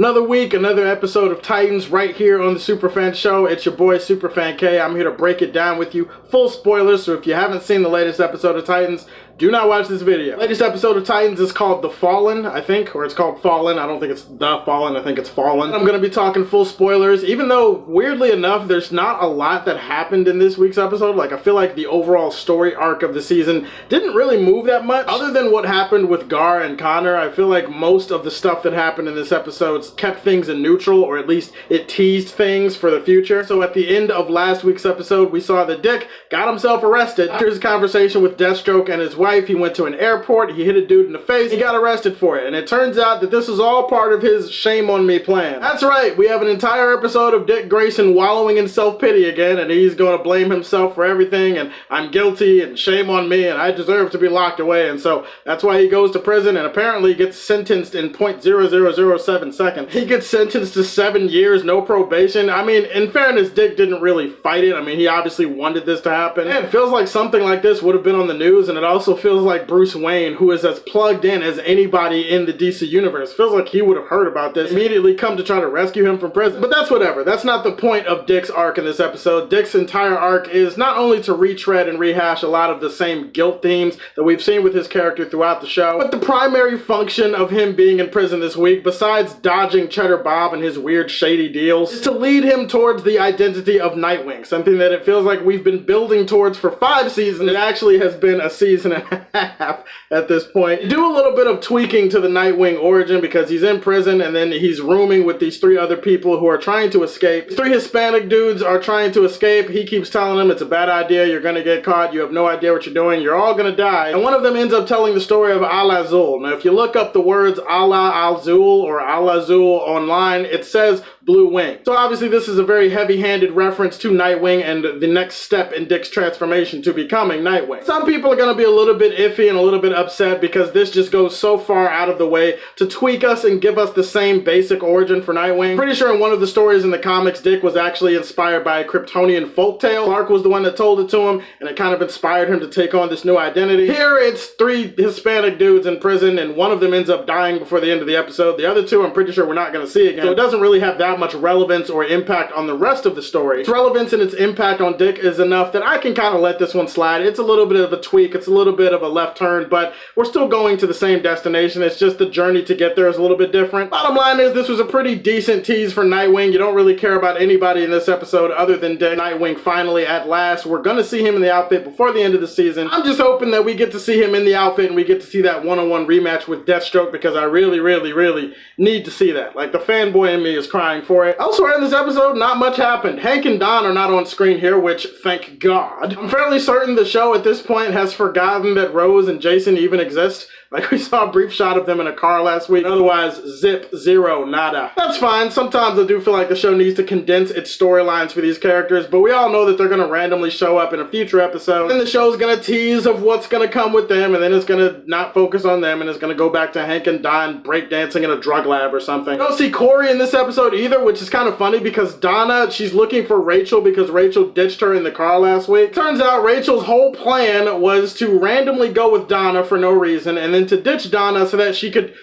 Another week, another episode of Titans right here on the Superfan Show. It's your boy Superfan K. I'm here to break it down with you. Full spoilers, so if you haven't seen the latest episode of Titans, do not watch this video. Latest episode of Titans is called The Fallen, I think, or it's called Fallen. I don't think it's The Fallen, I think it's Fallen. I'm going to be talking full spoilers, even though, weirdly enough, there's not a lot that happened in this week's episode. Like, I feel like the overall story arc of the season didn't really move that much. Other than what happened with Gar and Connor, I feel like most of the stuff that happened in this episode kept things in neutral, or at least it teased things for the future. So at the end of last week's episode, we saw that Dick got himself arrested. After his conversation with Deathstroke and his wife, he went to an airport, he hit a dude in the face, he got arrested for it. And it turns out that this is all part of his shame on me plan. That's right, we have an entire episode of Dick Grayson wallowing in self-pity again, and he's going to blame himself for everything, and I'm guilty, and shame on me, and I deserve to be locked away. And so that's why he goes to prison and apparently gets sentenced in 0.0007 seconds. He gets sentenced to 7 years, no probation. I mean, in fairness, Dick didn't really fight it. I mean, he obviously wanted this to happen. And it feels like something like this would have been on the news, and it also feels like Bruce Wayne, who is as plugged in as anybody in the DC universe, feels like he would have heard about this, immediately come to try to rescue him from prison. But that's whatever. That's not the point of Dick's arc in this episode. Dick's entire arc is not only to retread and rehash a lot of the same guilt themes that we've seen with his character throughout the show, but the primary function of him being in prison this week, besides dodging Cheddar Bob and his weird shady deals, is to lead him towards the identity of Nightwing, something that it feels like we've been building towards for 5 seasons. It actually has been a season and a half at this point. Do a little bit of tweaking to the Nightwing origin because he's in prison and then he's rooming with these 3 other people who are trying to escape. 3 Hispanic dudes are trying to escape. He keeps telling them it's a bad idea, you're gonna get caught, you have no idea what you're doing, you're all gonna die. And one of them ends up telling the story of Al Azul. Now if you look up the words Al Azul or Al Azul online, it says Blue Wing. So obviously this is a very heavy-handed reference to Nightwing and the next step in Dick's transformation to becoming Nightwing. Some people are gonna be a little bit iffy and a little bit upset because this just goes so far out of the way to tweak us and give us the same basic origin for Nightwing. Pretty sure in one of the stories in the comics, Dick was actually inspired by a Kryptonian folktale. Clark was the one that told it to him, and it kind of inspired him to take on this new identity. Here it's 3 Hispanic dudes in prison, and one of them ends up dying before the end of the episode. The other 2 I'm pretty sure we're not going to see again, so it doesn't really have that much relevance or impact on the rest of the story. Its relevance and its impact on Dick is enough that I can kind of let this one slide. It's a little bit of a tweak, it's a little bit of a left turn, but we're still going to the same destination. It's just the journey to get there is a little bit different. Bottom line is this was a pretty decent tease for Nightwing. You don't really care about anybody in this episode other than Dick. Nightwing finally at last. We're gonna see him in the outfit before the end of the season. I'm just hoping that we get to see him in the outfit and we get to see that one-on-one rematch with Deathstroke because I really need to see that. Like, the fanboy in me is crying for it. Elsewhere in this episode, not much happened. Hank and Don are not on screen here, which, thank God. I'm fairly certain the show at this point has forgotten that Rose and Jason even exist. Like, we saw a brief shot of them in a car last week. Otherwise, zip, zero, nada. That's fine. Sometimes I do feel like the show needs to condense its storylines for these characters, but we all know that they're going to randomly show up in a future episode. Then the show's going to tease of what's going to come with them, and then it's going to not focus on them, and it's going to go back to Hank and Don breakdancing in a drug lab or something. We don't see Corey in this episode either, which is kind of funny because Donna, she's looking for Rachel because Rachel ditched her in the car last week. Turns out Rachel's whole plan was to randomly go with Donna for no reason, and then to ditch Donna so that she could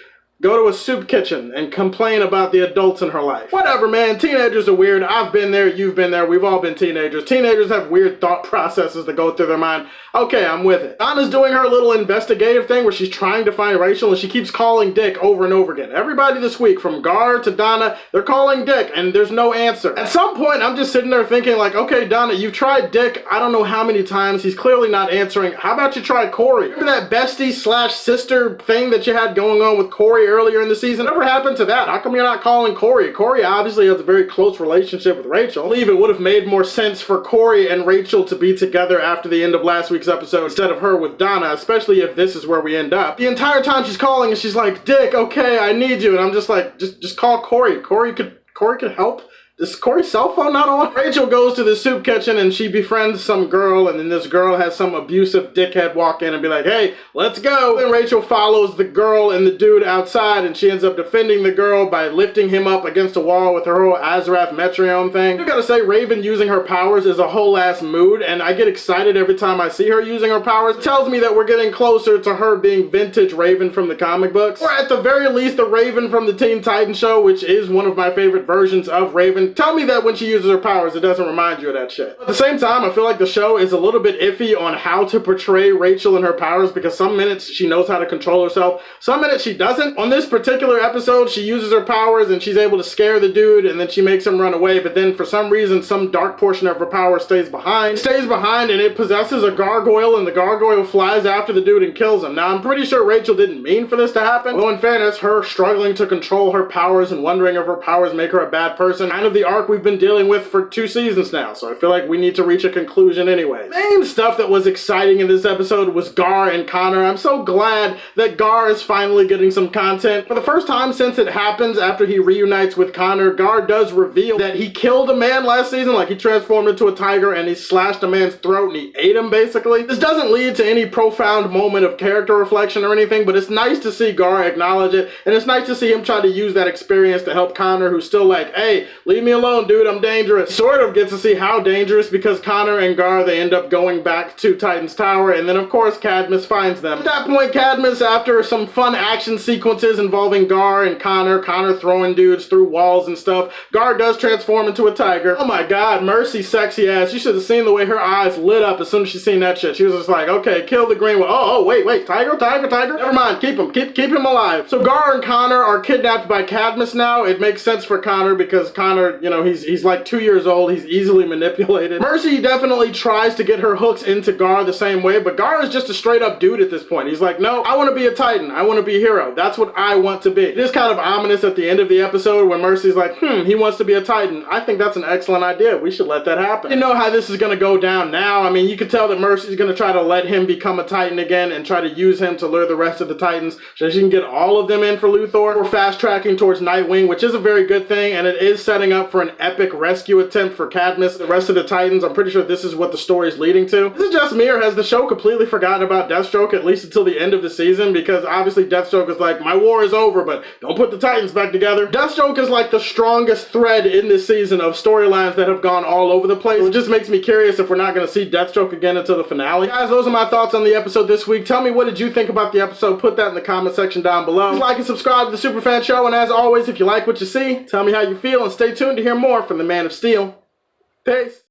go to a soup kitchen and complain about the adults in her life. Whatever, man. Teenagers are weird. I've been there. You've been there. We've all been teenagers. Teenagers have weird thought processes that go through their mind. Okay, I'm with it. Donna's doing her little investigative thing where she's trying to find Rachel and she keeps calling Dick over and over again. Everybody this week, from Gar to Donna, they're calling Dick and there's no answer. At some point, I'm just sitting there thinking like, okay, Donna, you've tried Dick I don't know how many times. He's clearly not answering. How about you try Corey? Remember that bestie slash sister thing that you had going on with Corey earlier in the season? Whatever happened to that? How come you're not calling Corey? Corey obviously has a very close relationship with Rachel. I believe it would have made more sense for Corey and Rachel to be together after the end of last week's episode instead of her with Donna, especially if this is where we end up. The entire time she's calling and she's like, Dick, okay, I need you. And I'm just like, just call Corey. Corey could help. Is Corey's cell phone not on? Rachel goes to the soup kitchen and she befriends some girl, and then this girl has some abusive dickhead walk in and be like, hey, let's go. Then Rachel follows the girl and the dude outside, and she ends up defending the girl by lifting him up against a wall with her whole Azarath Metronome thing. I gotta say, Raven using her powers is a whole ass mood, and I get excited every time I see her using her powers. It tells me that we're getting closer to her being vintage Raven from the comic books, or at the very least the Raven from the Teen Titans show, which is one of my favorite versions of Raven. Tell me that when she uses her powers, it doesn't remind you of that shit. At the same time, I feel like the show is a little bit iffy on how to portray Rachel and her powers, because some minutes she knows how to control herself, some minutes she doesn't. On this particular episode, she uses her powers and she's able to scare the dude, and then she makes him run away, but then for some reason, some dark portion of her power stays behind. It stays behind and it possesses a gargoyle, and the gargoyle flies after the dude and kills him. Now, I'm pretty sure Rachel didn't mean for this to happen. Although in fairness, her struggling to control her powers and wondering if her powers make her a bad person, kind of the arc we've been dealing with for 2 seasons now, so I feel like we need to reach a conclusion anyway. Main stuff that was exciting in this episode was Gar and Connor. I'm so glad that Gar is finally getting some content. For the first time since it happens after he reunites with Connor, Gar does reveal that he killed a man last season, like he transformed into a tiger and he slashed a man's throat and he ate him basically. This doesn't lead to any profound moment of character reflection or anything, but it's nice to see Gar acknowledge it, and it's nice to see him try to use that experience to help Connor, who's still like, hey, leave me alone, dude, I'm dangerous. Sort of get to see how dangerous, because Connor and Gar, they end up going back to Titan's Tower, and then of course Cadmus finds them. At that point, Cadmus, after some fun action sequences involving Gar and Connor throwing dudes through walls and stuff, Gar does transform into a tiger. Oh my god, Mercy sexy ass. You should have seen the way her eyes lit up as soon as she seen that shit. She was just like, okay, kill the green one. Oh, wait, tiger? Never mind, keep him alive. So Gar and Connor are kidnapped by Cadmus now. It makes sense for Connor because Connor, you know, he's like 2 years old. He's easily manipulated. Mercy definitely tries to get her hooks into Gar the same way, but Gar is just a straight up dude at this point. He's like, no, I want to be a Titan. I want to be a hero. That's what I want to be. It is kind of ominous at the end of the episode when Mercy's like, he wants to be a Titan. I think that's an excellent idea. We should let that happen. You know how this is going to go down now. I mean, you can tell that Mercy's going to try to let him become a Titan again and try to use him to lure the rest of the Titans so she can get all of them in for Luthor. We're fast tracking towards Nightwing, which is a very good thing, and it is setting up for an epic rescue attempt for Cadmus. The rest of the Titans, I'm pretty sure this is what the story is leading to. Is it just me, or has the show completely forgotten about Deathstroke, at least until the end of the season? Because obviously Deathstroke is like, my war is over, but don't put the Titans back together. Deathstroke is like the strongest thread in this season of storylines that have gone all over the place. So it just makes me curious if we're not going to see Deathstroke again until the finale. Guys, those are my thoughts on the episode this week. Tell me, what did you think about the episode? Put that in the comment section down below. Please like and subscribe to the Superfan Show, and as always, if you like what you see, tell me how you feel, and stay tuned to hear more from the Man of Steel. Peace.